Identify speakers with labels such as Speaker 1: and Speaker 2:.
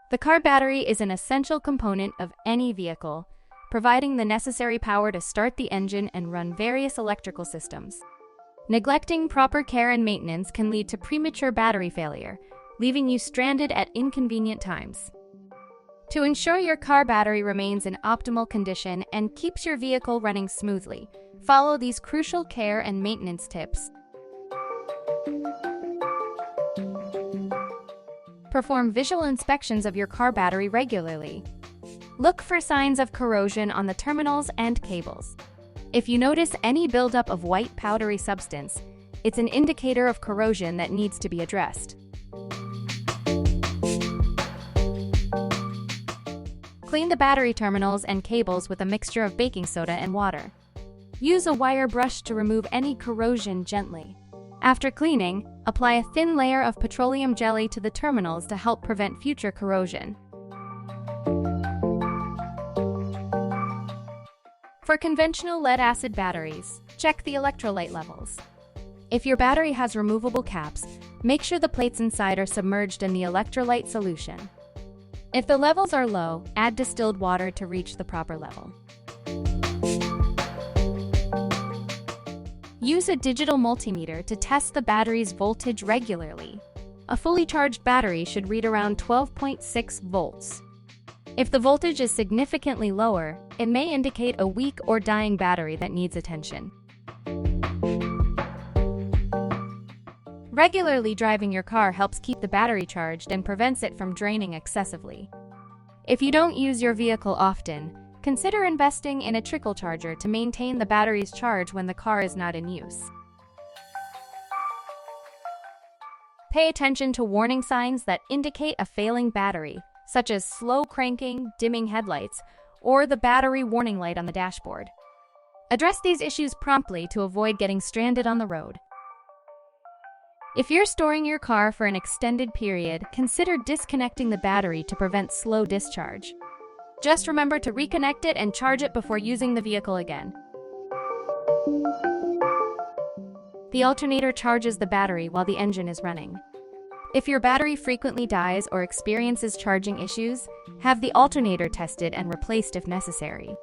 Speaker 1: The car battery is an essential component of any vehicle, providing the necessary power to start the engine and run various electrical systems. Neglecting proper care and maintenance can lead to premature battery failure, leaving you stranded at inconvenient times. To ensure your car battery remains in optimal condition and keeps your vehicle running smoothly, follow these crucial care and maintenance tips. Perform visual inspections of your car battery regularly. Look for signs of corrosion on the terminals and cables. If you notice any buildup of white powdery substance, it's an indicator of corrosion that needs to be addressed. Clean the battery terminals and cables with a mixture of baking soda and water. Use a wire brush to remove any corrosion gently. After cleaning, apply a thin layer of petroleum jelly to the terminals to help prevent future corrosion. For conventional lead-acid batteries, check the electrolyte levels. If your battery has removable caps, make sure the plates inside are submerged in the electrolyte solution. If the levels are low, add distilled water to reach the proper level. Use a digital multimeter to test the battery's voltage regularly. A fully charged battery should read around 12.6 volts. If the voltage is significantly lower, it may indicate a weak or dying battery that needs attention. Regularly driving your car helps keep the battery charged and prevents it from draining excessively. If you don't use your vehicle often, consider investing in a trickle charger to maintain the battery's charge when the car is not in use. Pay attention to warning signs that indicate a failing battery, such as slow cranking, dimming headlights, or the battery warning light on the dashboard. Address these issues promptly to avoid getting stranded on the road. If you're storing your car for an extended period, consider disconnecting the battery to prevent slow discharge. Just remember to reconnect it and charge it before using the vehicle again. The alternator charges the battery while the engine is running. If your battery frequently dies or experiences charging issues, have the alternator tested and replaced if necessary.